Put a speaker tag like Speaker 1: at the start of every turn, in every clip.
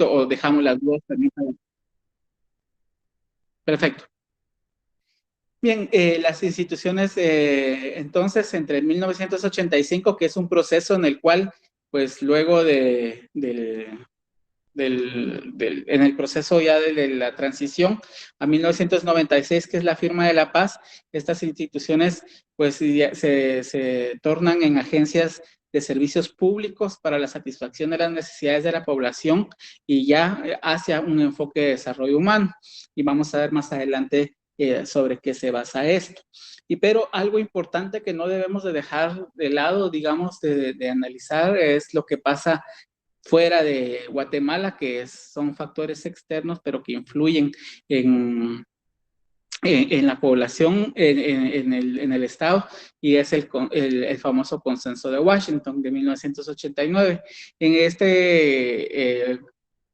Speaker 1: o dejamos las dudas también. Perfecto. Bien, las instituciones, entonces, entre 1985, que es un proceso en el cual, pues luego en el proceso ya de la transición a 1996, que es la firma de la paz, estas instituciones pues se tornan en agencias de servicios públicos para la satisfacción de las necesidades de la población y ya hacia un enfoque de desarrollo humano. Y vamos a ver más adelante sobre qué se basa esto. Pero algo importante que no debemos de dejar de lado, digamos, de analizar es lo que pasa fuera de Guatemala, que son factores externos, pero que influyen en, en la población, en el Estado, y es el famoso consenso de Washington de 1989. En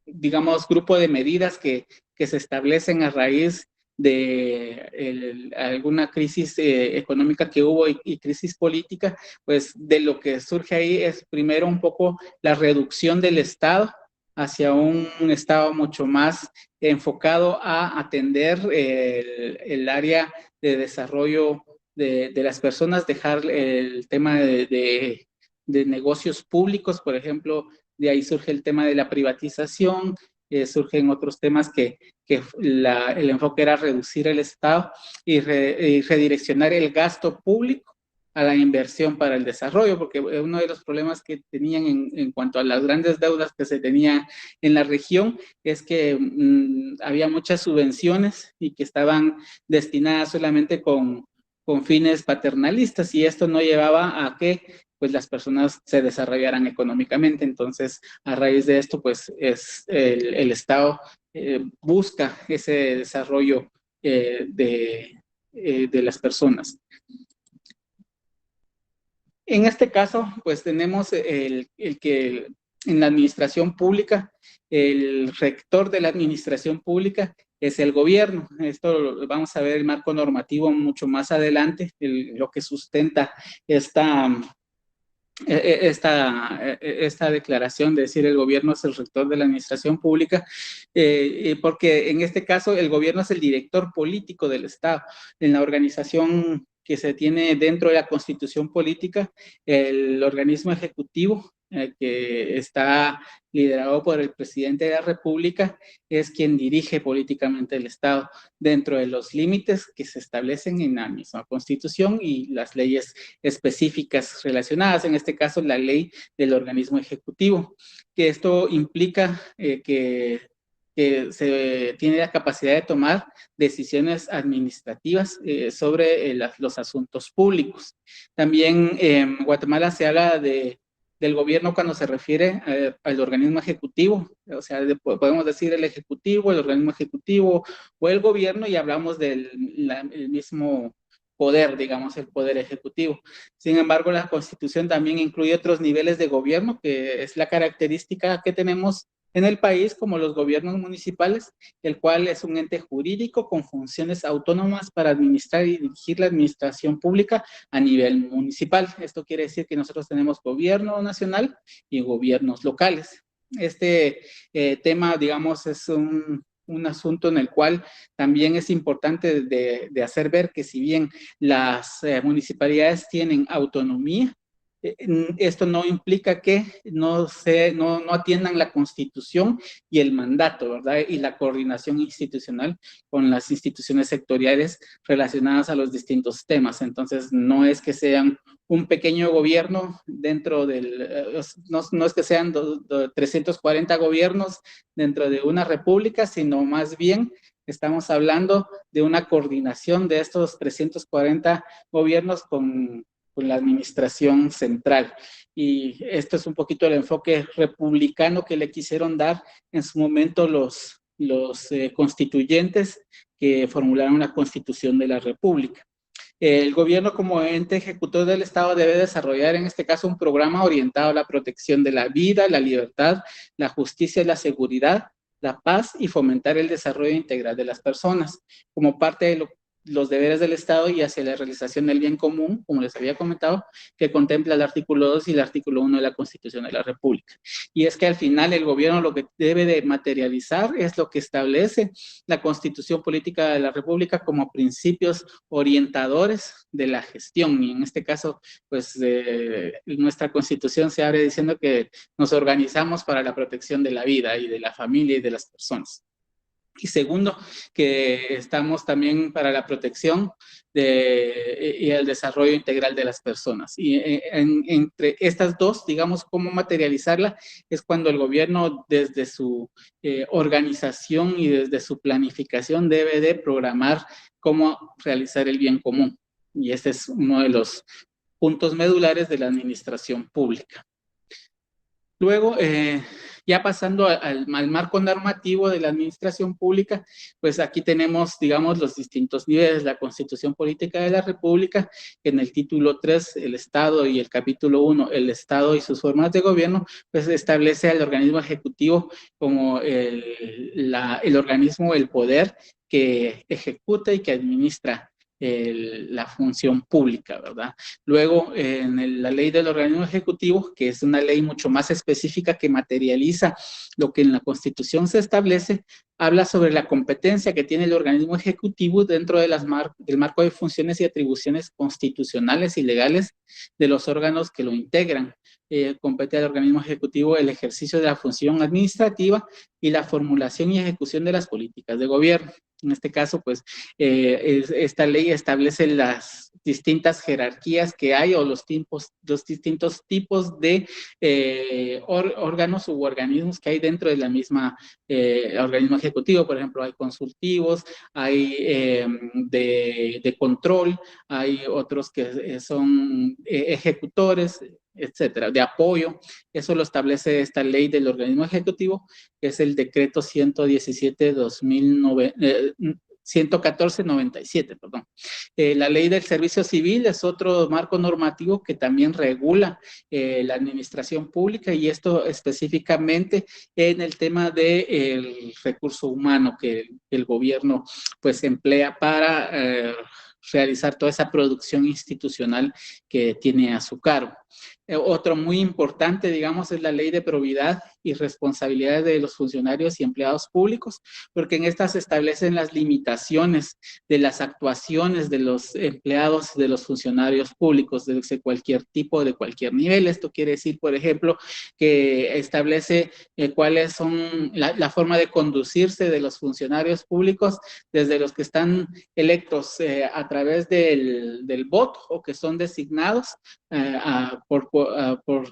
Speaker 1: digamos, grupo de medidas que se establecen a raíz de alguna crisis económica que hubo y crisis política, pues de lo que surge ahí es primero un poco la reducción del Estado hacia un Estado mucho más enfocado a atender el área de desarrollo de las personas, dejar el tema de negocios públicos, por ejemplo. De ahí surge el tema de la privatización, surgen otros temas que el enfoque era reducir el Estado y redireccionar el gasto público a la inversión para el desarrollo, porque uno de los problemas que tenían en cuanto a las grandes deudas que se tenían en la región es que había muchas subvenciones y que estaban destinadas solamente con fines paternalistas, y esto no llevaba a que pues las personas se desarrollaran económicamente. Entonces, a raíz de esto, pues el Estado busca ese desarrollo de las personas. En este caso, pues tenemos el que en la administración pública, el rector de la administración pública es el gobierno. Esto lo vamos a ver el marco normativo mucho más adelante, lo que sustenta esta declaración de decir el gobierno es el rector de la administración pública, porque en este caso el gobierno es el director político del Estado. En la organización que se tiene dentro de la constitución política, el organismo ejecutivo, que está liderado por el presidente de la República, es quien dirige políticamente el Estado dentro de los límites que se establecen en la misma Constitución y las leyes específicas relacionadas, en este caso la ley del organismo ejecutivo, que esto implica que se tiene la capacidad de tomar decisiones administrativas sobre los asuntos públicos. También en Guatemala se habla del gobierno cuando se refiere al organismo ejecutivo, o sea, podemos decir el ejecutivo, el organismo ejecutivo o el gobierno, y hablamos del el mismo poder, digamos, el poder ejecutivo. Sin embargo, la Constitución también incluye otros niveles de gobierno, que es la característica que tenemos en el país, como los gobiernos municipales, el cual es un ente jurídico con funciones autónomas para administrar y dirigir la administración pública a nivel municipal. Esto quiere decir que nosotros tenemos gobierno nacional y gobiernos locales. Este tema, digamos, es un asunto en el cual también es importante de hacer ver que si bien las municipalidades tienen autonomía, esto no implica que no atiendan la Constitución y el mandato, ¿verdad? Y la coordinación institucional con las instituciones sectoriales relacionadas a los distintos temas. Entonces, no es que sean un pequeño gobierno dentro no es que sean 340 gobiernos dentro de una república, sino más bien estamos hablando de una coordinación de estos 340 gobiernos con la administración central. Y esto es un poquito el enfoque republicano que le quisieron dar en su momento los constituyentes que formularon la Constitución de la República. El gobierno como ente ejecutor del Estado debe desarrollar en este caso un programa orientado a la protección de la vida, la libertad, la justicia y la seguridad, la paz y fomentar el desarrollo integral de las personas. Como parte los deberes del Estado y hacia la realización del bien común, como les había comentado, que contempla el artículo 2 y el artículo 1 de la Constitución de la República. Y es que al final el gobierno lo que debe de materializar es lo que establece la Constitución Política de la República como principios orientadores de la gestión. Y en este caso, pues nuestra Constitución se abre diciendo que nos organizamos para la protección de la vida y de la familia y de las personas. Y segundo, que estamos también para la protección y el desarrollo integral de las personas. Y entre estas dos, digamos, cómo materializarla, es cuando el gobierno desde su organización y desde su planificación debe de programar cómo realizar el bien común. Y este es uno de los puntos medulares de la administración pública. Luego, ya pasando al marco normativo de la administración pública, pues aquí tenemos, digamos, los distintos niveles. La Constitución Política de la República, en el título 3, el Estado, y el capítulo 1, el Estado y sus formas de gobierno, pues establece al organismo ejecutivo como el organismo, el poder que ejecuta y que administra la función pública, ¿verdad? Luego, en la ley del organismo ejecutivo, que es una ley mucho más específica que materializa lo que en la Constitución se establece, habla sobre la competencia que tiene el organismo ejecutivo dentro de del marco de funciones y atribuciones constitucionales y legales de los órganos que lo integran. Compete al organismo ejecutivo el ejercicio de la función administrativa y la formulación y ejecución de las políticas de gobierno. En este caso, pues, esta ley establece las distintas jerarquías que hay o los distintos tipos de órganos u organismos que hay dentro de la misma organismo ejecutivo. Por ejemplo, hay consultivos, hay de control, hay otros que son ejecutores, etcétera, de apoyo. Eso lo establece esta ley del organismo ejecutivo, que es el decreto 114-97, perdón. La ley del servicio civil es otro marco normativo que también regula la administración pública, y esto específicamente en el tema del recurso humano que el gobierno pues emplea para realizar toda esa producción institucional que tiene a su cargo. Otro muy importante, digamos, es la ley de probidad y responsabilidades de los funcionarios y empleados públicos, porque en estas se establecen las limitaciones de las actuaciones de los empleados, de los funcionarios públicos, de cualquier tipo, de cualquier nivel. Esto quiere decir, por ejemplo, que establece cuáles son la forma de conducirse de los funcionarios públicos, desde los que están electos a través del voto o que son designados por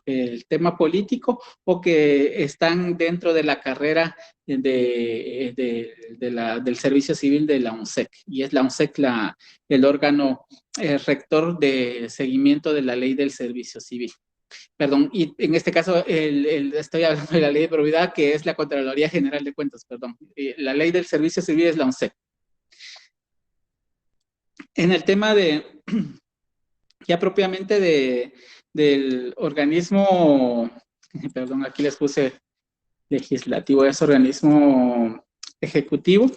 Speaker 1: el tema político, o que están dentro de la carrera del servicio civil de la UNSEC, y es la UNSEC el órgano rector de seguimiento de la ley del servicio civil. Perdón, y en este caso estoy hablando de la ley de probidad, que es la Contraloría General de Cuentas, perdón. La ley del servicio civil es la UNSEC. En el tema ya propiamente del organismo, perdón, aquí les puse legislativo, es organismo ejecutivo.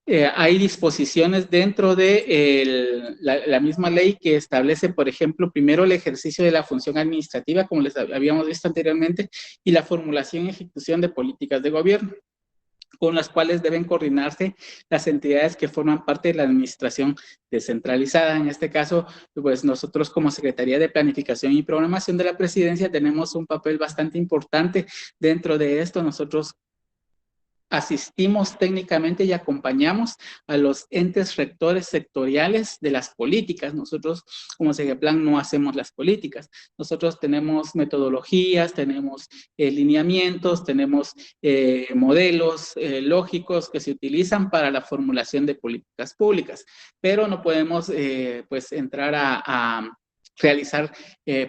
Speaker 1: Hay disposiciones dentro de la misma ley que establece, por ejemplo, primero el ejercicio de la función administrativa, como les habíamos visto anteriormente, y la formulación y ejecución de políticas de gobierno, con las cuales deben coordinarse las entidades que forman parte de la administración descentralizada. En este caso, pues nosotros como Secretaría de Planificación y Programación de la Presidencia tenemos un papel bastante importante dentro de esto. Nosotros asistimos técnicamente y acompañamos a los entes rectores sectoriales de las políticas. Nosotros, como Segeplan, no hacemos las políticas. Nosotros tenemos metodologías, tenemos lineamientos, tenemos modelos lógicos que se utilizan para la formulación de políticas públicas, pero no podemos pues entrar a realizar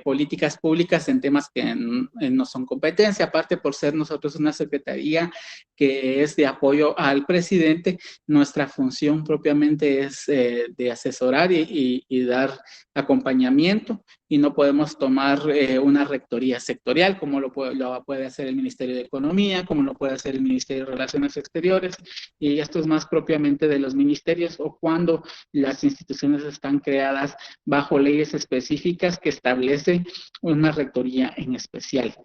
Speaker 1: políticas públicas en temas que no son competencia. Aparte, por ser nosotros una secretaría que es de apoyo al presidente, nuestra función propiamente es de asesorar y dar acompañamiento y no podemos tomar una rectoría sectorial, como lo puede hacer el Ministerio de Economía, como lo puede hacer el Ministerio de Relaciones Exteriores, y esto es más propiamente de los ministerios o cuando las instituciones están creadas bajo leyes específicas que establecen una rectoría en especial.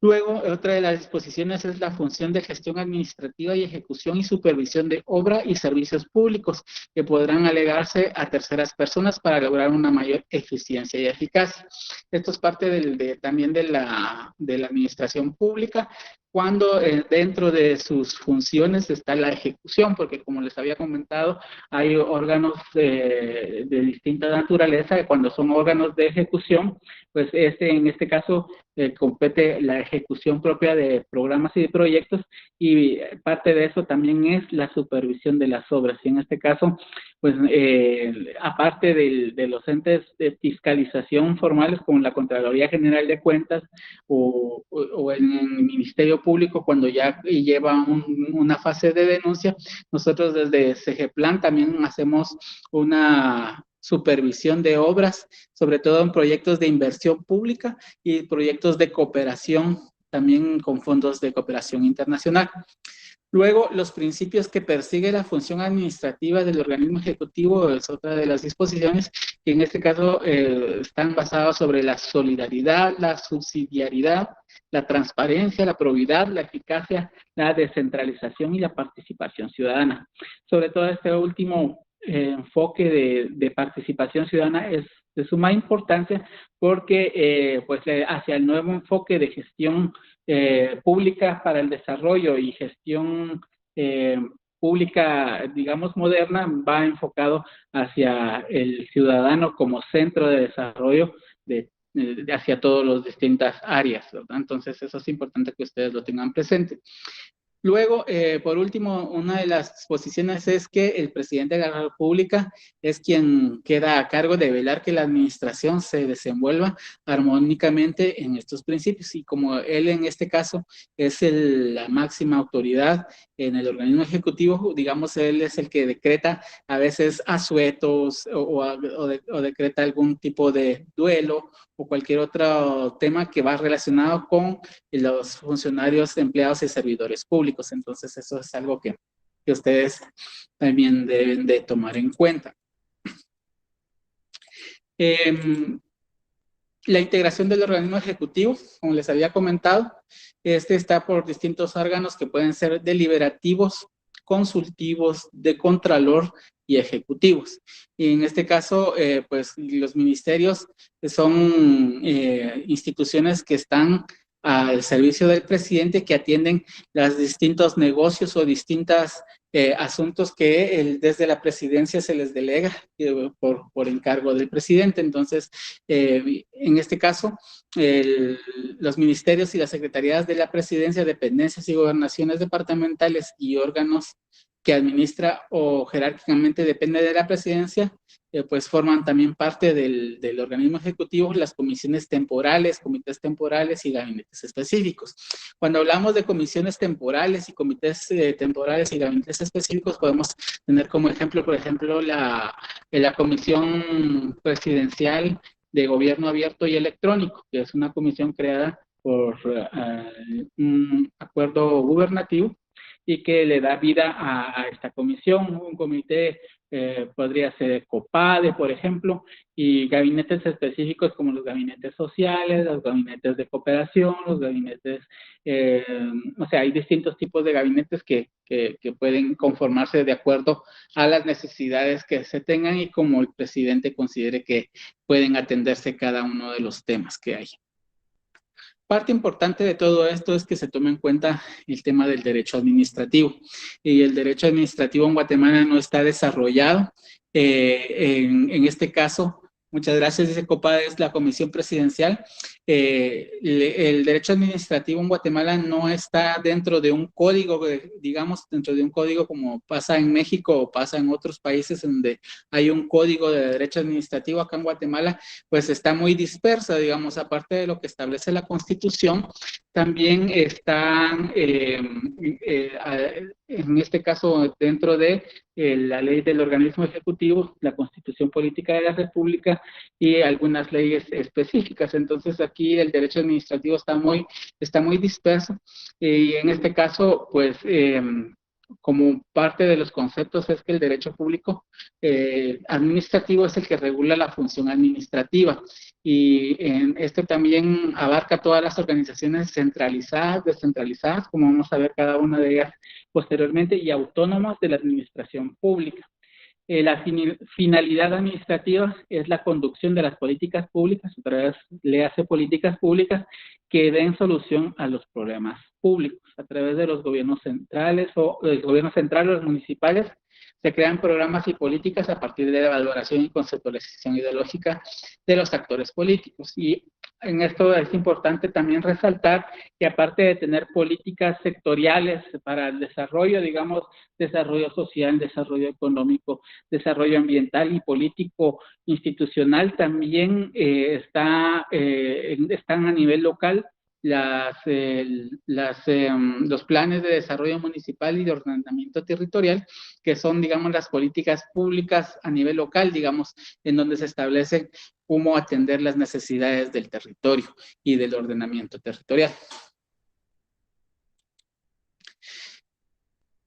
Speaker 1: Luego, otra de las disposiciones es la función de gestión administrativa y ejecución y supervisión de obra y servicios públicos que podrán alegarse a terceras personas para lograr una mayor eficiencia y eficacia. Esto es parte también de la administración pública, cuando dentro de sus funciones está la ejecución, porque como les había comentado, hay órganos de distinta naturaleza, que cuando son órganos de ejecución, pues en este caso compete la ejecución propia de programas y de proyectos, y parte de eso también es la supervisión de las obras. Y en este caso, pues aparte de los entes de fiscalización formales como la Contraloría General de Cuentas o en el Ministerio Público, cuando ya lleva una fase de denuncia, nosotros desde CGPLAN también hacemos una supervisión de obras, sobre todo en proyectos de inversión pública y proyectos de cooperación, también con fondos de cooperación internacional. Luego, los principios que persigue la función administrativa del organismo ejecutivo es otra de las disposiciones, que en este caso están basados sobre la solidaridad, la subsidiariedad, la transparencia, la probidad, la eficacia, la descentralización y la participación ciudadana. Sobre todo este último enfoque de participación ciudadana es de suma importancia porque pues hacia el nuevo enfoque de gestión pública para el desarrollo y gestión pública, digamos, moderna, va enfocado hacia el ciudadano como centro de desarrollo hacia todas las distintas áreas, ¿verdad? Entonces, eso es importante que ustedes lo tengan presente. Luego, por último, una de las posiciones es que el presidente de la República es quien queda a cargo de velar que la administración se desenvuelva armónicamente en estos principios, y como él en este caso es la máxima autoridad en el organismo ejecutivo, digamos, él es el que decreta a veces asuetos o decreta algún tipo de duelo o cualquier otro tema que va relacionado con los funcionarios, empleados y servidores públicos. Entonces, eso es algo que ustedes también deben de tomar en cuenta. La integración del organismo ejecutivo, como les había comentado, está por distintos órganos que pueden ser deliberativos, consultivos, de contralor y ejecutivos. Y en este caso, pues los ministerios son instituciones que están al servicio del presidente, que atienden los distintos negocios o distintos asuntos que desde la presidencia se les delega por encargo del presidente. Entonces, en este caso, los ministerios y las secretarías de la presidencia, dependencias y gobernaciones departamentales y órganos que administra o jerárquicamente depende de la presidencia, pues forman también parte del organismo ejecutivo, las comisiones temporales, comités temporales y gabinetes específicos. Cuando hablamos de comisiones temporales y comités temporales y gabinetes específicos, podemos tener como ejemplo, por ejemplo, la Comisión Presidencial de Gobierno Abierto y Electrónico, que es una comisión creada por un acuerdo gubernativo y que le da vida a esta comisión. Un comité podría ser COPADE, por ejemplo, y gabinetes específicos como los gabinetes sociales, los gabinetes de cooperación, los gabinetes, o sea, hay distintos tipos de gabinetes que pueden conformarse de acuerdo a las necesidades que se tengan y como el presidente considere que pueden atenderse cada uno de los temas que hay. Parte importante de todo esto es que se tome en cuenta el tema del derecho administrativo. Y el derecho administrativo en Guatemala no está desarrollado. En este caso, muchas gracias, dice COPADE, es la Comisión Presidencial. El derecho administrativo en Guatemala no está dentro de un código, digamos, dentro de un código como pasa en México o pasa en otros países donde hay un código de derecho administrativo. Acá en Guatemala, pues está muy dispersa, digamos, aparte de lo que establece la Constitución, también están en este caso dentro de la ley del organismo ejecutivo, la Constitución Política de la República y algunas leyes específicas. Entonces aquí el derecho administrativo está muy disperso y en este caso, pues, como parte de los conceptos es que el derecho público administrativo es el que regula la función administrativa y esto también abarca todas las organizaciones centralizadas, descentralizadas, como vamos a ver cada una de ellas posteriormente, y autónomas de la administración pública. La finalidad administrativa es la conducción de las políticas públicas, otra vez le hace políticas públicas que den solución a los problemas públicos a través de los gobiernos centrales o el gobierno central o los municipales. Se crean programas y políticas a partir de la valoración y conceptualización ideológica de los actores políticos. Y en esto es importante también resaltar que aparte de tener políticas sectoriales para el desarrollo, digamos, desarrollo social, desarrollo económico, desarrollo ambiental y político institucional, también están a nivel local los planes de desarrollo municipal y de ordenamiento territorial, que son, digamos, las políticas públicas a nivel local, digamos, en donde se establecen cómo atender las necesidades del territorio y del ordenamiento territorial.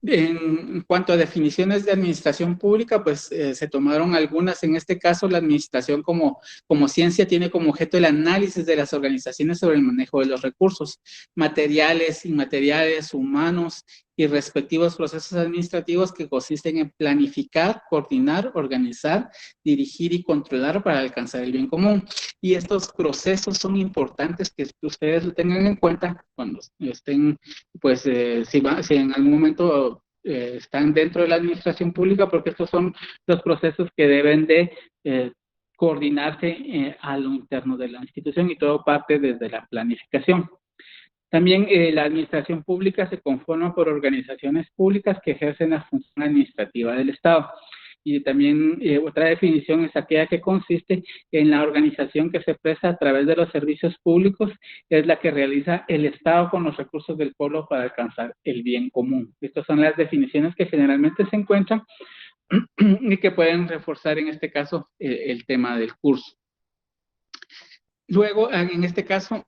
Speaker 1: En cuanto a definiciones de administración pública, pues se tomaron algunas. En este caso, la administración como ciencia tiene como objeto el análisis de las organizaciones sobre el manejo de los recursos materiales, inmateriales, humanos y respectivos procesos administrativos que consisten en planificar, coordinar, organizar, dirigir y controlar para alcanzar el bien común. Y estos procesos son importantes que ustedes lo tengan en cuenta cuando estén, pues, si en algún momento están dentro de la administración pública, porque estos son los procesos que deben de coordinarse a lo interno de la institución y todo parte desde la planificación. También la administración pública se conforma por organizaciones públicas que ejercen la función administrativa del Estado. Y también otra definición es aquella que consiste en la organización que se presta a través de los servicios públicos, es la que realiza el Estado con los recursos del pueblo para alcanzar el bien común. Estas son las definiciones que generalmente se encuentran y que pueden reforzar en este caso el tema del curso. Luego, en este caso,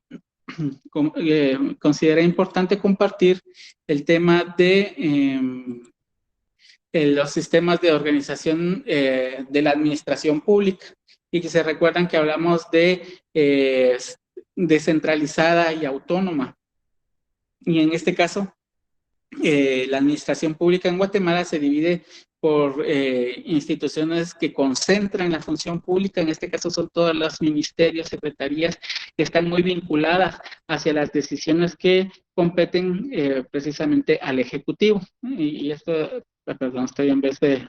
Speaker 1: considera importante compartir el tema de los sistemas de organización de la administración pública y que se recuerdan que hablamos de descentralizada y autónoma. Y en este caso, la administración pública en Guatemala se divide por instituciones que concentran la función pública, en este caso son todos los ministerios, secretarías, que están muy vinculadas hacia las decisiones que competen precisamente al Ejecutivo. Y esto, perdón, estoy en vez de...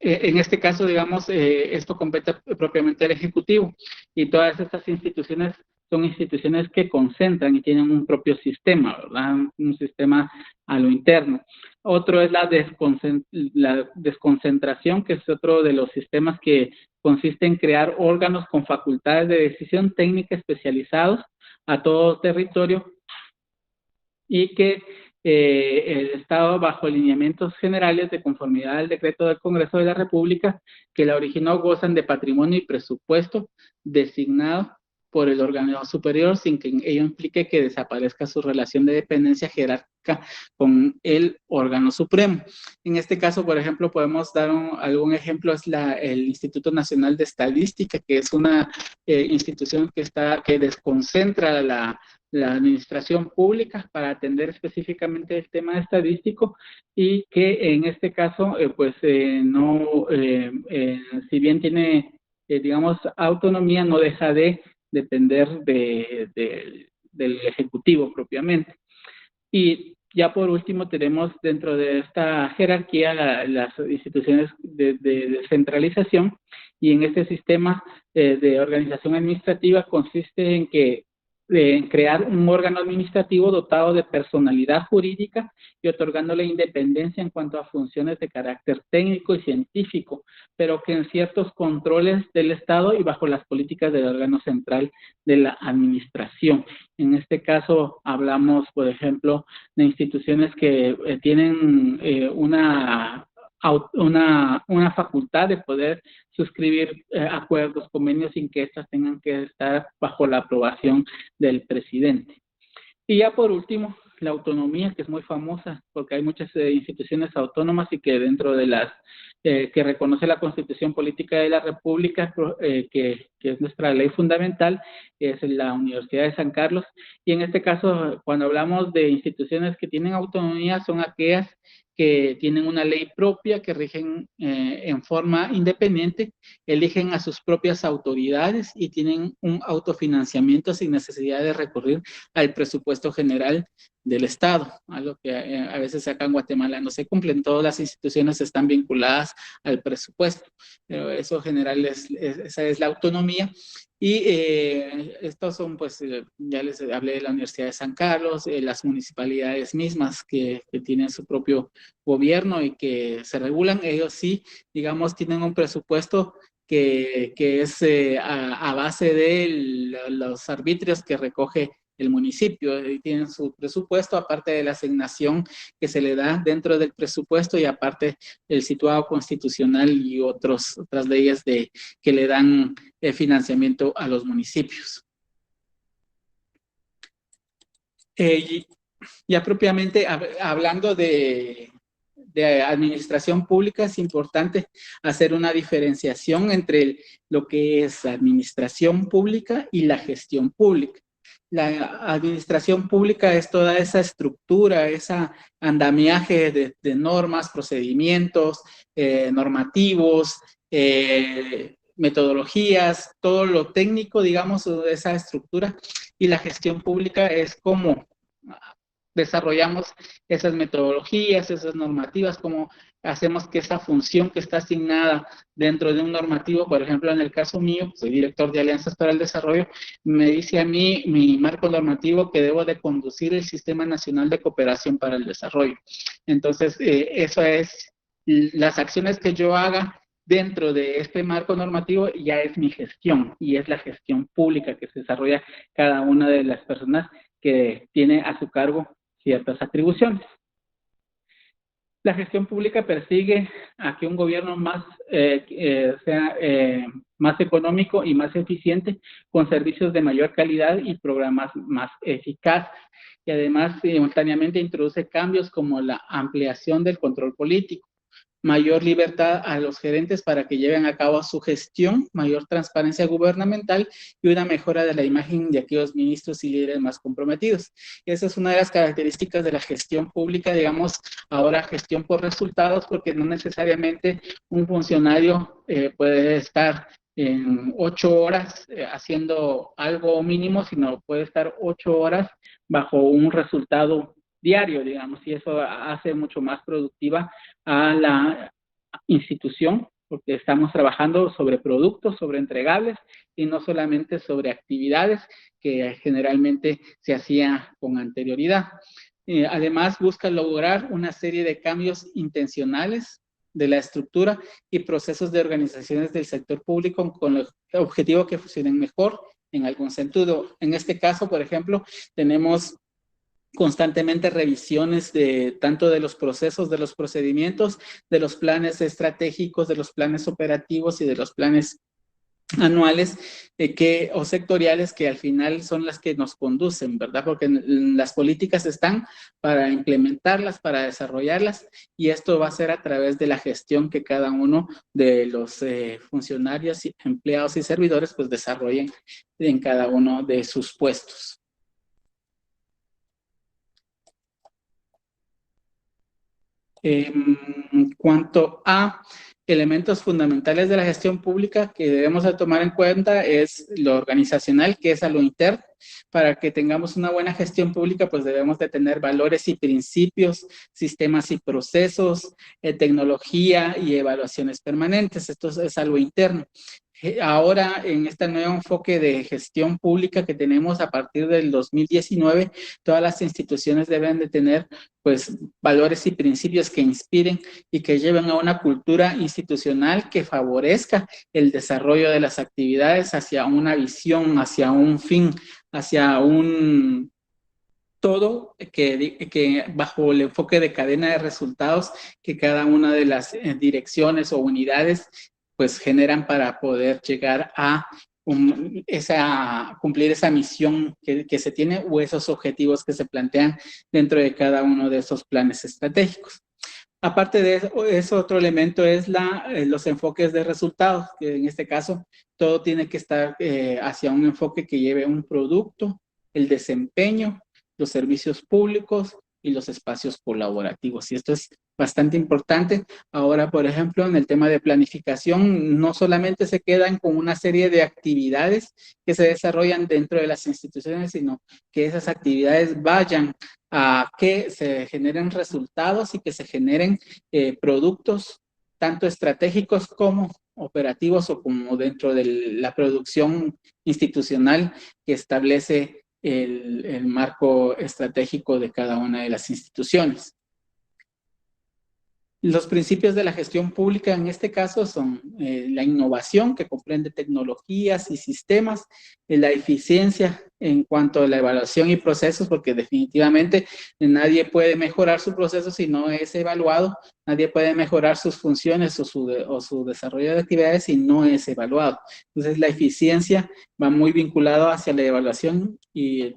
Speaker 1: en este caso, digamos, esto compete propiamente al Ejecutivo y todas estas instituciones son instituciones que concentran y tienen un propio sistema, ¿verdad? Un sistema a lo interno. Otro es la desconcentración, que es otro de los sistemas que consiste en crear órganos con facultades de decisión técnica especializados a todo territorio y que el Estado, bajo lineamientos generales de conformidad al decreto del Congreso de la República que la originó, gozan de patrimonio y presupuesto designado por el órgano superior sin que ello implique que desaparezca su relación de dependencia jerárquica con el órgano supremo. En este caso, por ejemplo, podemos dar algún ejemplo, es el Instituto Nacional de Estadística, que es una institución que desconcentra la administración pública para atender específicamente el tema estadístico y que en este caso, si bien tiene, digamos, autonomía, no deja de depender del Ejecutivo propiamente. Y ya por último tenemos dentro de esta jerarquía las instituciones de descentralización, y en este sistema de organización administrativa consiste en que crear un órgano administrativo dotado de personalidad jurídica y otorgándole independencia en cuanto a funciones de carácter técnico y científico, pero que en ciertos controles del Estado y bajo las políticas del órgano central de la administración. En este caso hablamos, por ejemplo, de instituciones que tienen una facultad de poder suscribir acuerdos, convenios, sin que éstas tengan que estar bajo la aprobación del presidente. Y ya por último, la autonomía, que es muy famosa, porque hay muchas instituciones autónomas y que dentro de las que reconoce la Constitución Política de la República, que es nuestra ley fundamental, es la Universidad de San Carlos. Y en este caso, cuando hablamos de instituciones que tienen autonomía, son aquellas que tienen una ley propia, que rigen en forma independiente, eligen a sus propias autoridades y tienen un autofinanciamiento sin necesidad de recurrir al presupuesto general del Estado, algo que a veces acá en Guatemala no se cumplen. Todas las instituciones están vinculadas al presupuesto, pero eso general esa es la autonomía. Y estos son, pues, ya les hablé de la Universidad de San Carlos, las municipalidades mismas que tienen su propio gobierno y que se regulan. Ellos sí, digamos, tienen un presupuesto que es a base de los arbitrios que recoge el municipio, y tienen su presupuesto, aparte de la asignación que se le da dentro del presupuesto y aparte el situado constitucional y otras leyes que le dan financiamiento a los municipios. Ya propiamente hablando de administración pública, es importante hacer una diferenciación entre lo que es administración pública y la gestión pública. La administración pública es toda esa estructura, ese andamiaje de normas, procedimientos, normativos, metodologías, todo lo técnico, digamos, de esa estructura. Y la gestión pública es como desarrollamos esas metodologías, esas normativas, cómo hacemos que esa función que está asignada dentro de un normativo, por ejemplo, en el caso mío, soy director de Alianzas para el Desarrollo, me dice a mí, mi marco normativo, que debo de conducir el Sistema Nacional de Cooperación para el Desarrollo. Entonces, eso es, las acciones que yo haga dentro de este marco normativo ya es mi gestión, y es la gestión pública que se desarrolla cada una de las personas que tiene a su cargo ciertas atribuciones. La gestión pública persigue a que un gobierno sea más económico y más eficiente, con servicios de mayor calidad y programas más eficaces. Y además, simultáneamente, introduce cambios como la ampliación del control político, mayor libertad a los gerentes para que lleven a cabo su gestión, mayor transparencia gubernamental y una mejora de la imagen de aquellos ministros y líderes más comprometidos. Y esa es una de las características de la gestión pública, digamos, ahora gestión por resultados, porque no necesariamente un funcionario puede estar en 8 horas haciendo algo mínimo, sino puede estar 8 horas bajo un resultado diario, digamos, y eso hace mucho más productiva a la institución, porque estamos trabajando sobre productos, sobre entregables, y no solamente sobre actividades que generalmente se hacía con anterioridad. Además, busca lograr una serie de cambios intencionales de la estructura y procesos de organizaciones del sector público con el objetivo que funcionen mejor en algún sentido. En este caso, por ejemplo, tenemos constantemente revisiones tanto de los procesos, de los procedimientos, de los planes estratégicos, de los planes operativos y de los planes anuales o sectoriales, que al final son las que nos conducen, ¿verdad? Porque las políticas están para implementarlas, para desarrollarlas, y esto va a ser a través de la gestión que cada uno de los funcionarios, empleados y servidores pues desarrollen en cada uno de sus puestos. En cuanto a elementos fundamentales de la gestión pública que debemos de tomar en cuenta, es lo organizacional, que es a lo interno. Para que tengamos una buena gestión pública, pues debemos de tener valores y principios, sistemas y procesos, tecnología y evaluaciones permanentes. Esto es a lo interno. ahora en este nuevo enfoque de gestión pública que tenemos a partir del 2019, todas las instituciones deben de tener pues valores y principios que inspiren y que lleven a una cultura institucional que favorezca el desarrollo de las actividades hacia una visión, hacia un fin, hacia un todo que bajo el enfoque de cadena de resultados que cada una de las direcciones o unidades pues generan para poder llegar a cumplir esa misión que se tiene o esos objetivos que se plantean dentro de cada uno de esos planes estratégicos. Aparte de eso, otro elemento es los enfoques de resultados, que en este caso todo tiene que estar hacia un enfoque que lleve un producto, el desempeño, los servicios públicos y los espacios colaborativos. Y esto es bastante importante. Ahora, por ejemplo, en el tema de planificación, no solamente se quedan con una serie de actividades que se desarrollan dentro de las instituciones, sino que esas actividades vayan a que se generen resultados y que se generen productos tanto estratégicos como operativos o como dentro de la producción institucional que establece el marco estratégico de cada una de las instituciones. Los principios de la gestión pública en este caso son la innovación, que comprende tecnologías y sistemas, la eficiencia en cuanto a la evaluación y procesos, porque definitivamente nadie puede mejorar su proceso si no es evaluado, nadie puede mejorar sus funciones o su desarrollo de actividades si no es evaluado. Entonces la eficiencia va muy vinculado hacia la evaluación y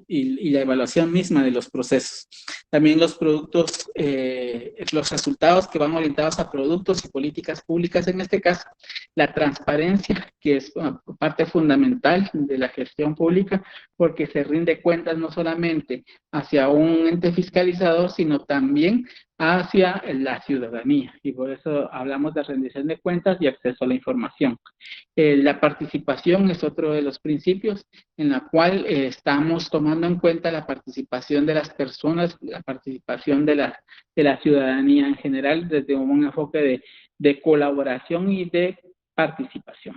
Speaker 1: la evaluación misma de los procesos. También los productos, los resultados que van orientados a productos y políticas públicas, en este caso, la transparencia, que es una parte fundamental de la gestión pública, porque se rinde cuentas no solamente hacia un ente fiscalizador, sino también hacia la ciudadanía. Y por eso hablamos de rendición de cuentas y acceso a la información. La participación es otro de los principios en la cual estamos tomando en cuenta la participación de las personas, la participación de la ciudadanía en general desde un enfoque de colaboración y de participación.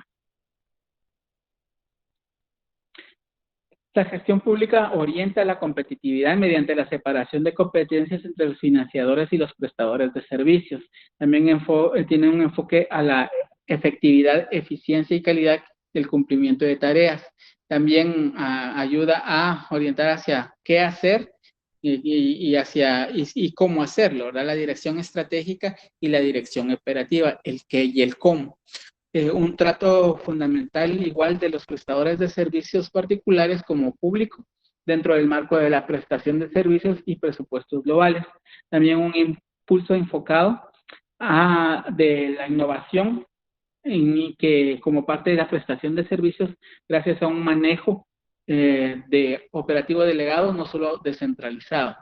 Speaker 1: La gestión pública orienta la competitividad mediante la separación de competencias entre los financiadores y los prestadores de servicios. También tiene un enfoque a la efectividad, eficiencia y calidad del cumplimiento de tareas. También ayuda a orientar hacia qué hacer y cómo hacerlo, ¿verdad? La dirección estratégica y la dirección operativa, el qué y el cómo. Un trato fundamental igual de los prestadores de servicios particulares como público dentro del marco de la prestación de servicios y presupuestos globales. También un impulso enfocado de la innovación y que como parte de la prestación de servicios gracias a un manejo de operativo delegado, no solo descentralizado.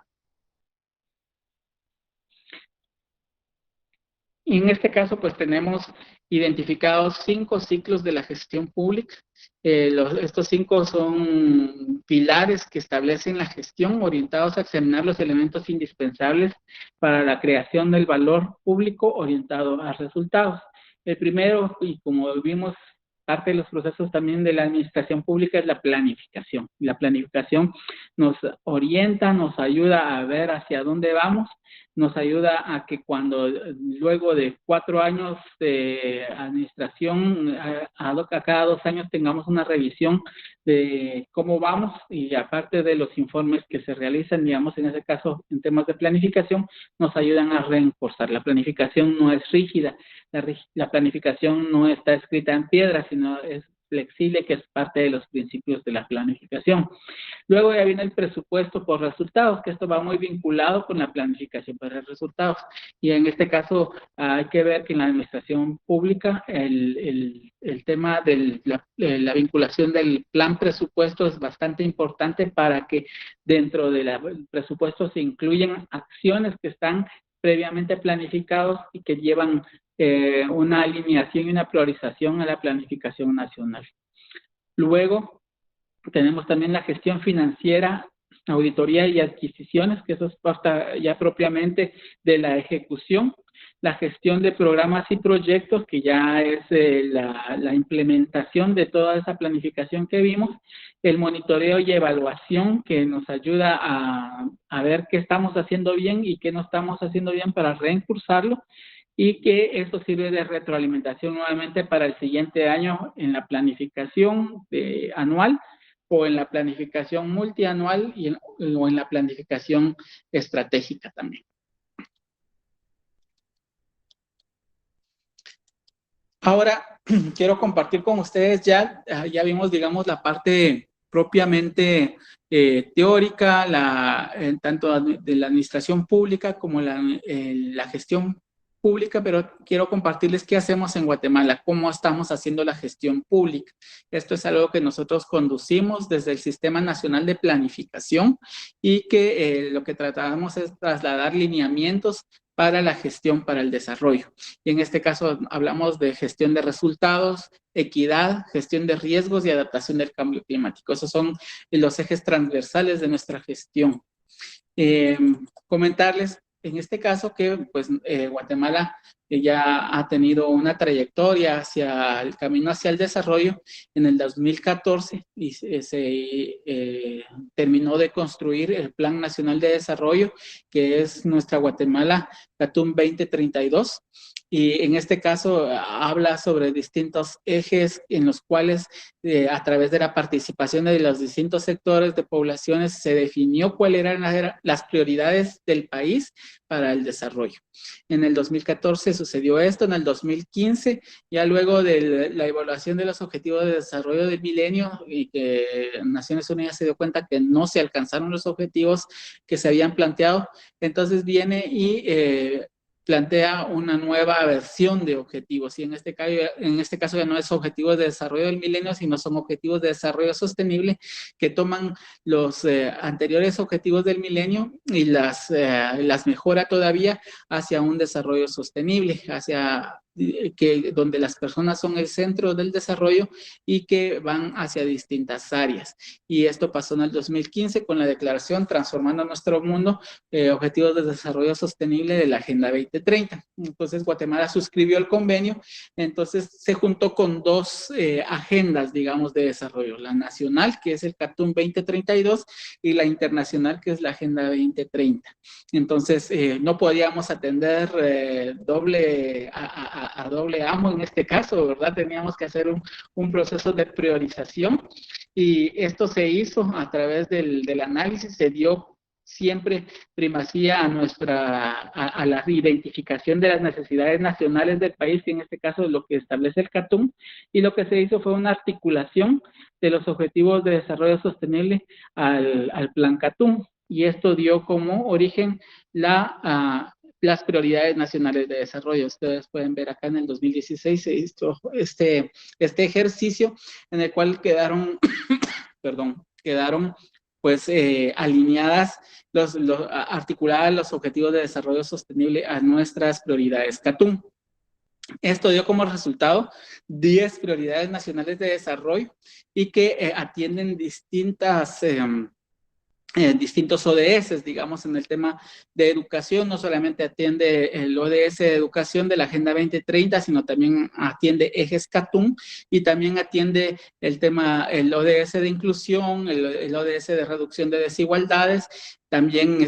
Speaker 1: Y en este caso, pues tenemos identificados 5 ciclos de la gestión pública. Estos 5 son pilares que establecen la gestión orientados a examinar los elementos indispensables para la creación del valor público orientado a resultados. El primero, y como vimos, parte de los procesos también de la administración pública es la planificación. La planificación nos orienta, nos ayuda a ver hacia dónde vamos, nos ayuda a que cuando luego de 4 años de administración, a cada 2 años tengamos una revisión de cómo vamos y aparte de los informes que se realizan, digamos en ese caso en temas de planificación, nos ayudan a reforzar. La planificación no es rígida, la planificación no está escrita en piedra, sino es flexible, que es parte de los principios de la planificación. Luego ya viene el presupuesto por resultados, que esto va muy vinculado con la planificación por resultados. Y en este caso hay que ver que en la administración pública el tema de la vinculación del plan presupuesto es bastante importante para que dentro del presupuesto se incluyan acciones que están previamente planificados y que llevan una alineación y una priorización a la planificación nacional. Luego, tenemos también la gestión financiera auditoría y adquisiciones, que eso es parte ya propiamente de la ejecución, la gestión de programas y proyectos, que ya es la implementación de toda esa planificación que vimos, el monitoreo y evaluación, que nos ayuda a ver qué estamos haciendo bien y qué no estamos haciendo bien para reimpulsarlo, y que esto sirve de retroalimentación nuevamente para el siguiente año en la planificación anual, o en la planificación multianual o en la planificación estratégica también. Ahora, quiero compartir con ustedes, ya vimos, digamos, la parte propiamente teórica, tanto de la administración pública como la gestión pública, pero quiero compartirles qué hacemos en Guatemala, cómo estamos haciendo la gestión pública. Esto es algo que nosotros conducimos desde el Sistema Nacional de Planificación, y que lo que tratamos es trasladar lineamientos para la gestión para el desarrollo. Y en este caso hablamos de gestión de resultados, equidad, gestión de riesgos y adaptación del cambio climático. Esos son los ejes transversales de nuestra gestión. Comentarles en este caso que pues, Guatemala ya ha tenido una trayectoria hacia el camino hacia el desarrollo. En el 2014 y se terminó de construir el Plan Nacional de Desarrollo, que es nuestra Guatemala CATUM 2032. Y en este caso habla sobre distintos ejes en los cuales a través de la participación de los distintos sectores de poblaciones se definió cuáles eran las prioridades del país para el desarrollo. En el 2014 sucedió esto, en el 2015, ya luego de la evaluación de los objetivos de desarrollo del milenio, y que Naciones Unidas se dio cuenta que no se alcanzaron los objetivos que se habían planteado, entonces viene y plantea una nueva versión de objetivos, y en este caso ya no es objetivos de desarrollo del milenio, sino son objetivos de desarrollo sostenible, que toman los anteriores objetivos del milenio y las mejora todavía hacia un desarrollo sostenible, hacia donde las personas son el centro del desarrollo y que van hacia distintas áreas. Y esto pasó en el 2015 con la declaración Transformando Nuestro Mundo, Objetivos de Desarrollo Sostenible de la Agenda 2030. Entonces Guatemala suscribió el convenio, entonces se juntó con dos agendas, digamos, de desarrollo, la nacional, que es el CATUM 2032, y la internacional, que es la Agenda 2030. Entonces no podíamos atender a doble amo en este caso, ¿verdad? Teníamos que hacer un proceso de priorización, y esto se hizo a través del análisis. Se dio siempre primacía a la identificación de las necesidades nacionales del país, que en este caso es lo que establece el CATUM, y lo que se hizo fue una articulación de los objetivos de desarrollo sostenible al Plan CATUM, y esto dio como origen las prioridades nacionales de desarrollo. Ustedes pueden ver acá en el 2016 se hizo este ejercicio en el cual quedaron pues alineadas, articuladas los objetivos de desarrollo sostenible a nuestras prioridades CATUM. Esto dio como resultado 10 prioridades nacionales de desarrollo, y que atienden distintos ODS, digamos, en el tema de educación. No solamente atiende el ODS de educación de la Agenda 2030, sino también atiende ejes CATUM, y también atiende el ODS de inclusión, el ODS de reducción de desigualdades. También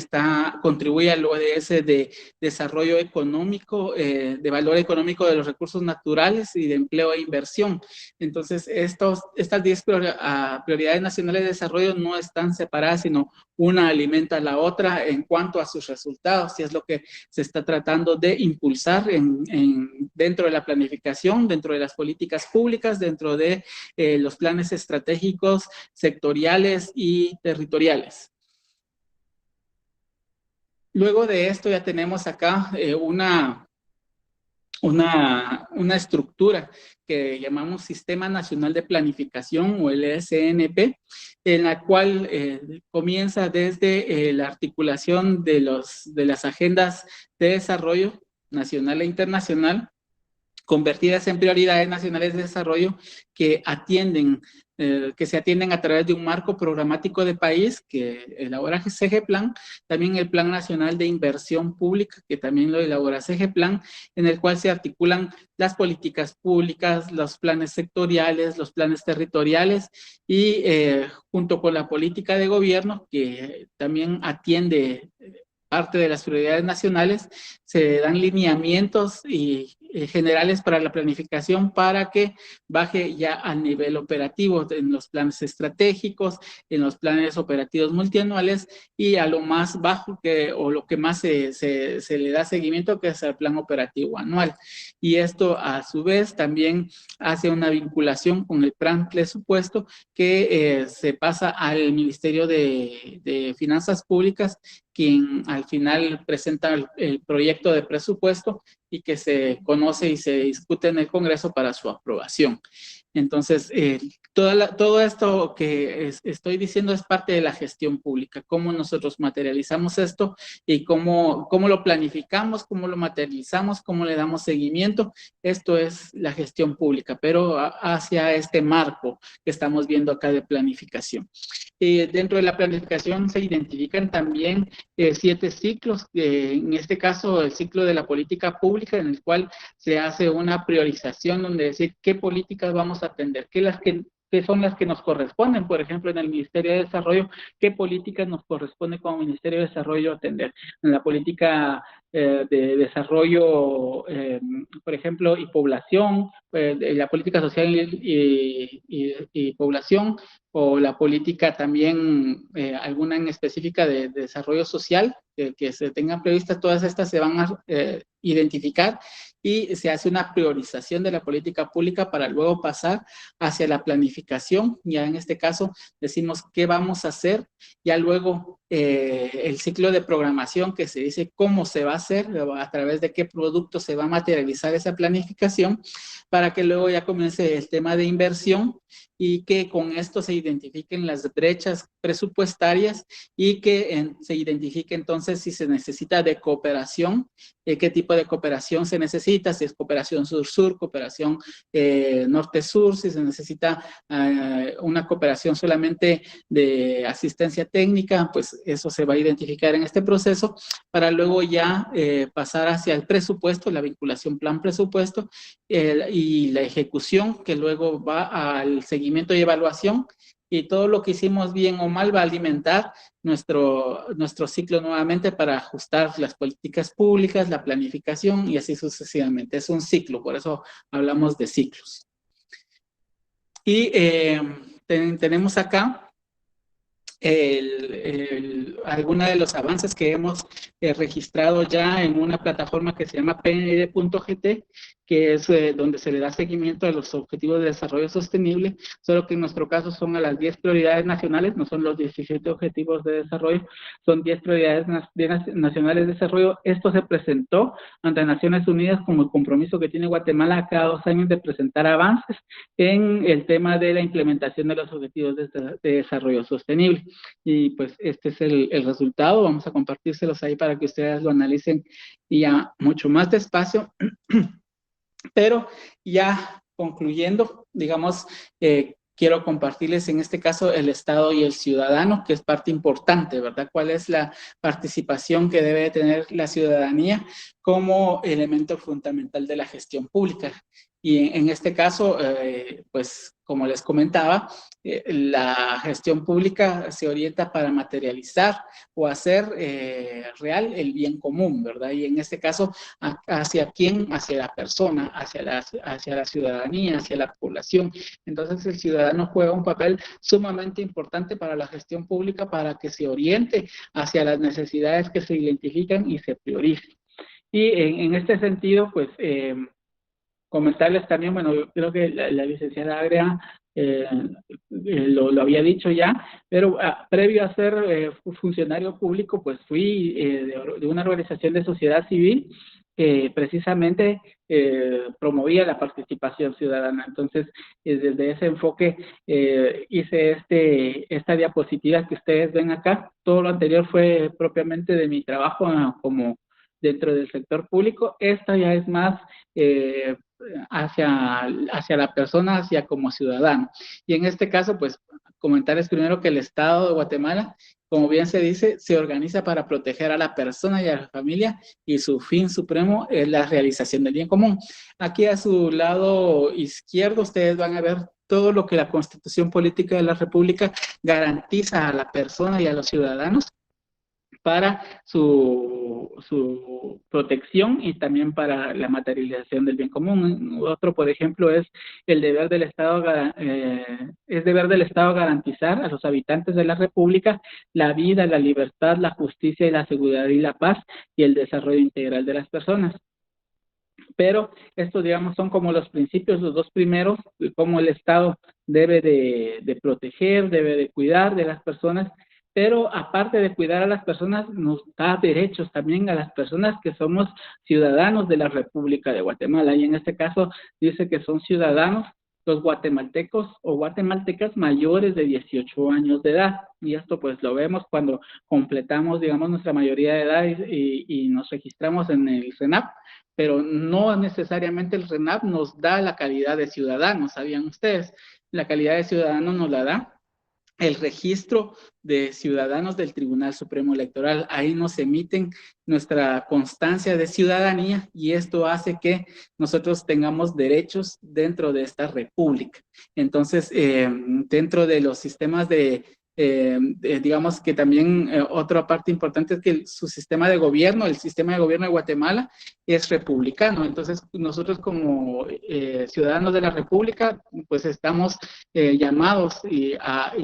Speaker 1: contribuye al ODS de desarrollo económico, de valor económico de los recursos naturales y de empleo e inversión. Entonces, estas 10 prioridades nacionales de desarrollo no están separadas, sino una alimenta a la otra en cuanto a sus resultados, y es lo que se está tratando de impulsar dentro de la planificación, dentro de las políticas públicas, dentro de los planes estratégicos sectoriales y territoriales. Luego de esto ya tenemos acá una estructura que llamamos Sistema Nacional de Planificación, o el SNP, en la cual comienza desde la articulación de las agendas de desarrollo nacional e internacional, convertidas en prioridades nacionales de desarrollo, que atienden que se atienden a través de un marco programático de país que elabora CGPLAN, también el Plan Nacional de Inversión Pública, que también lo elabora CGPLAN, en el cual se articulan las políticas públicas, los planes sectoriales, los planes territoriales y junto con la política de gobierno, que también atiende parte de las prioridades nacionales, se dan lineamientos generales para la planificación para que baje ya al nivel operativo en los planes estratégicos, en los planes operativos multianuales y a lo más bajo o lo que más se le da seguimiento, que es el plan operativo anual. Y esto a su vez también hace una vinculación con el plan presupuesto que se pasa al Ministerio de Finanzas Públicas, quien al final presenta el proyecto de presupuesto y que se conoce y se discute en el Congreso para su aprobación. Entonces, todo esto que estoy diciendo es parte de la gestión pública, cómo nosotros materializamos esto y cómo lo planificamos, cómo lo materializamos, cómo le damos seguimiento. Esto es la gestión pública, pero hacia este marco que estamos viendo acá de planificación. Dentro de la planificación se identifican también 7 ciclos, en este caso el ciclo de la política pública, en el cual se hace una priorización donde decir qué políticas vamos a atender, qué son las que nos corresponden. Por ejemplo, en el Ministerio de Desarrollo, qué políticas nos corresponde como Ministerio de Desarrollo atender. En la política de desarrollo, por ejemplo, y población, la política social y población, o la política también, alguna en específica de desarrollo social, que se tengan previstas, todas estas se van a identificar y se hace una priorización de la política pública para luego pasar hacia la planificación. Ya en este caso decimos qué vamos a hacer, ya luego el ciclo de programación que se dice cómo se va a hacer, a través de qué producto se va a materializar esa planificación, para que luego ya comience el tema de inversión y que con esto se identifiquen las brechas presupuestarias y que se identifique entonces si se necesita de cooperación, qué tipo de cooperación se necesita, si es cooperación sur-sur, cooperación norte-sur, si se necesita una cooperación solamente de asistencia técnica, pues eso se va a identificar en este proceso para luego ya pasar hacia el presupuesto, la vinculación plan-presupuesto y la ejecución, que luego va al seguimiento y evaluación, y todo lo que hicimos bien o mal va a alimentar nuestro ciclo nuevamente para ajustar las políticas públicas, la planificación y así sucesivamente. Es un ciclo, por eso hablamos de ciclos. Y tenemos acá algunos de los avances que hemos registrado ya en una plataforma que se llama PND.gt, que es donde se le da seguimiento a los objetivos de desarrollo sostenible, solo que en nuestro caso son a las 10 prioridades nacionales, no son los 17 objetivos de desarrollo, son 10 prioridades nacionales de desarrollo. Esto se presentó ante Naciones Unidas como el compromiso que tiene Guatemala cada 2 años de presentar avances en el tema de la implementación de los objetivos de desarrollo sostenible. Y pues este es el resultado, vamos a compartírselos ahí para que ustedes lo analicen ya mucho más despacio. Pero ya concluyendo, digamos, quiero compartirles en este caso el Estado y el ciudadano, que es parte importante, ¿verdad? ¿Cuál es la participación que debe tener la ciudadanía como elemento fundamental de la gestión pública? Y en este caso, pues como les comentaba, la gestión pública se orienta para materializar o hacer real el bien común, ¿verdad? Y en este caso, ¿hacia quién? Hacia la persona, hacia la ciudadanía, hacia la población. Entonces, el ciudadano juega un papel sumamente importante para la gestión pública para que se oriente hacia las necesidades que se identifican y se prioricen. Y en este sentido, pues, comentarles también, bueno, yo creo que la licenciada Agria lo había dicho ya, pero previo a ser funcionario público, pues fui de una organización de sociedad civil que precisamente promovía la participación ciudadana. Entonces, desde ese enfoque hice esta diapositiva que ustedes ven acá. Todo lo anterior fue propiamente de mi trabajo como dentro del sector público. Esta ya es más hacia la persona, hacia como ciudadano. Y en este caso, pues, comentarles primero que el Estado de Guatemala, como bien se dice, se organiza para proteger a la persona y a la familia, y su fin supremo es la realización del bien común. Aquí a su lado izquierdo ustedes van a ver todo lo que la Constitución Política de la República garantiza a la persona y a los ciudadanos para su protección y también para la materialización del bien común. Otro, por ejemplo, es el deber del Estado, es deber del Estado garantizar a los habitantes de la República la vida, la libertad, la justicia y la seguridad y la paz y el desarrollo integral de las personas. Pero estos, digamos, son como los principios, los dos primeros, cómo el Estado debe de proteger, debe de cuidar de las personas, pero aparte de cuidar a las personas, nos da derechos también a las personas que somos ciudadanos de la República de Guatemala, y en este caso dice que son ciudadanos los guatemaltecos o guatemaltecas mayores de 18 años de edad, y esto pues lo vemos cuando completamos, digamos, nuestra mayoría de edad y nos registramos en el RENAP, pero no necesariamente el RENAP nos da la calidad de ciudadanos, ¿sabían ustedes? La calidad de ciudadano nos la da el registro de ciudadanos del Tribunal Supremo Electoral. Ahí nos emiten nuestra constancia de ciudadanía y esto hace que nosotros tengamos derechos dentro de esta república. Entonces, dentro de los sistemas digamos que también otra parte importante es que su sistema de gobierno, el sistema de gobierno de Guatemala es republicano. Entonces, nosotros como ciudadanos de la república, pues estamos llamados y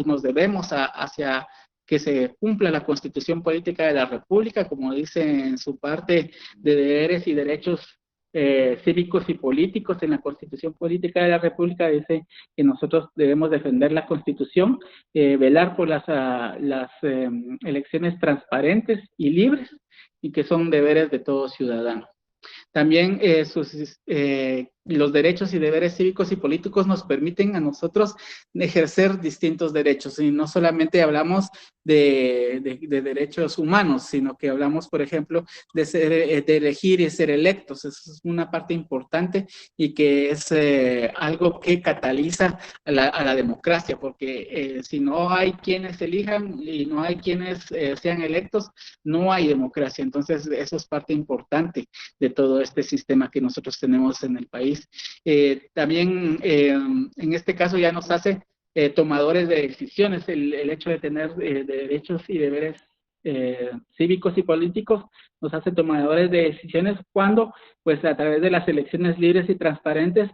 Speaker 1: nos debemos hacia que se cumpla la Constitución Política de la República, como dice en su parte de deberes y derechos cívicos y políticos. En la Constitución Política de la República dice que nosotros debemos defender la Constitución, velar por las elecciones transparentes y libres, y que son deberes de todo ciudadano. También los derechos y deberes cívicos y políticos nos permiten a nosotros ejercer distintos derechos, y no solamente hablamos de derechos humanos, sino que hablamos, por ejemplo, de elegir y ser electos. Eso es una parte importante y que es algo que cataliza a la democracia, porque si no hay quienes elijan y no hay quienes sean electos, no hay democracia. Entonces, eso es parte importante de todo este sistema que nosotros tenemos en el país. También en este caso ya nos hace tomadores de decisiones el hecho de tener derechos y deberes cívicos y políticos, nos hace tomadores de decisiones cuando, pues a través de las elecciones libres y transparentes,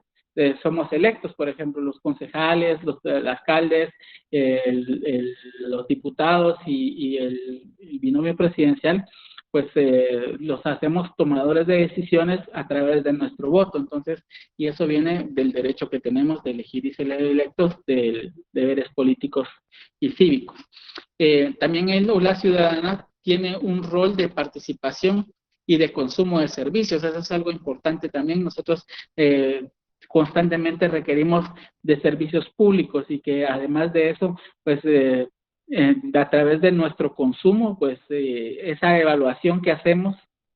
Speaker 1: somos electos. Por ejemplo, los concejales, los alcaldes, los diputados y el binomio presidencial, pues los hacemos tomadores de decisiones a través de nuestro voto. Entonces, y eso viene del derecho que tenemos de elegir y ser electos, de deberes políticos y cívicos. También él o la ciudadana tiene un rol de participación y de consumo de servicios. Eso es algo importante también. Nosotros constantemente requerimos de servicios públicos, y que además de eso, pues a través de nuestro consumo, pues esa evaluación que hacemos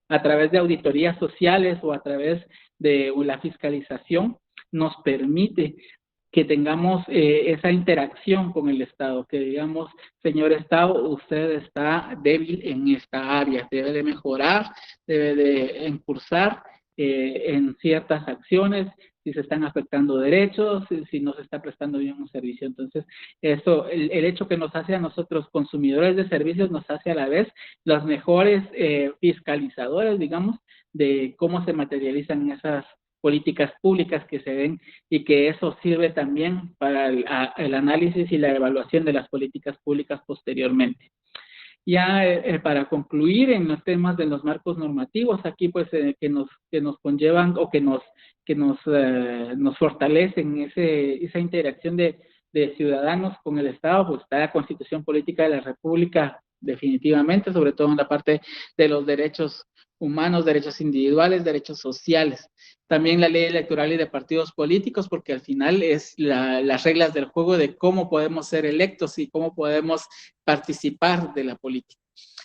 Speaker 1: a través de auditorías sociales o a través de la fiscalización nos permite que tengamos esa interacción con el Estado, que digamos, señor Estado, usted está débil en esta área, debe de mejorar, debe de encursar en ciertas acciones, si se están afectando derechos, si no se está prestando bien un servicio. Entonces, eso, el hecho que nos hace a nosotros consumidores de servicios, nos hace a la vez los mejores fiscalizadores, digamos, de cómo se materializan esas políticas públicas que se ven, y que eso sirve también para el análisis y la evaluación de las políticas públicas posteriormente. Ya para concluir en los temas de los marcos normativos, aquí pues que nos conllevan o que nos fortalecen esa interacción de ciudadanos con el Estado, pues está la Constitución Política de la República definitivamente, sobre todo en la parte de los derechos humanos, derechos individuales, derechos sociales. También la ley electoral y de partidos políticos, porque al final es las reglas del juego de cómo podemos ser electos y cómo podemos participar de la política.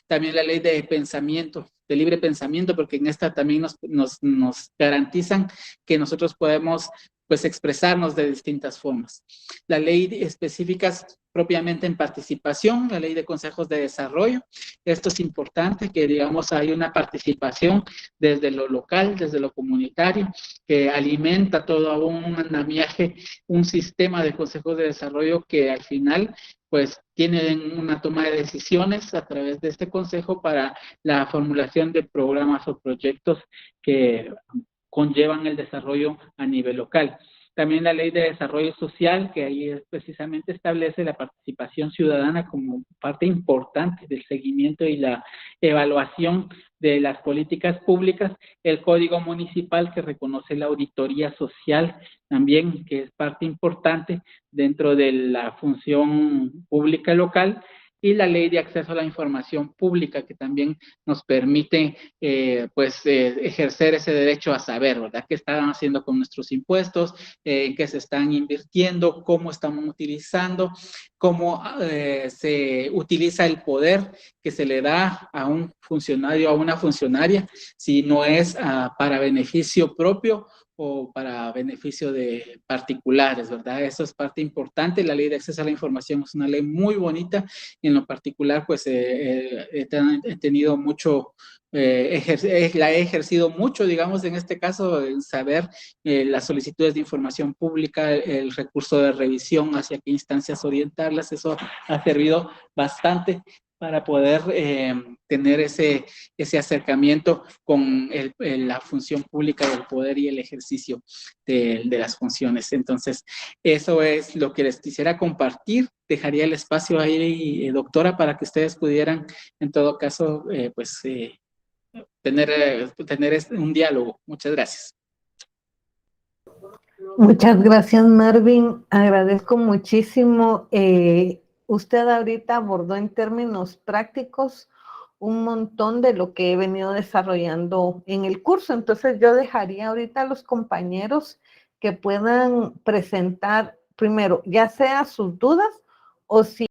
Speaker 1: También la ley de pensamiento, de libre pensamiento, porque en esta también nos garantizan que nosotros podemos pues expresarnos de distintas formas. La ley específicas propiamente en participación, la ley de consejos de desarrollo. Esto es importante, que digamos hay una participación desde lo local, desde lo comunitario, que alimenta todo un andamiaje, un sistema de consejos de desarrollo que al final pues tienen una toma de decisiones a través de este consejo para la formulación de programas o proyectos que conllevan el desarrollo a nivel local. También la ley de desarrollo social, que ahí precisamente establece la participación ciudadana como parte importante del seguimiento y la evaluación de las políticas públicas. El código municipal, que reconoce la auditoría social también, que es parte importante dentro de la función pública local. Y la ley de acceso a la información pública, que también nos permite ejercer ese derecho a saber, ¿verdad? ¿Qué están haciendo con nuestros impuestos? ¿En qué se están invirtiendo? ¿Cómo estamos utilizando? ¿Cómo se utiliza el poder que se le da a un funcionario, a una funcionaria, si no es para beneficio propio o para beneficio de particulares, ¿verdad? Eso es parte importante. La ley de acceso a la información es una ley muy bonita y en lo particular, pues he tenido mucho, la he ejercido mucho, digamos, en este caso, en saber las solicitudes de información pública, el recurso de revisión, hacia qué instancias orientarlas. Eso ha servido bastante para poder tener ese acercamiento con la función pública del poder y el ejercicio de las funciones. Entonces, eso es lo que les quisiera compartir. Dejaría el espacio ahí, doctora, para que ustedes pudieran, en todo caso, tener un diálogo. Muchas gracias.
Speaker 2: Muchas gracias, Marvin. Agradezco muchísimo. Usted ahorita abordó en términos prácticos un montón de lo que he venido desarrollando en el curso. Entonces, yo dejaría ahorita a los compañeros que puedan presentar primero, ya sea sus dudas o si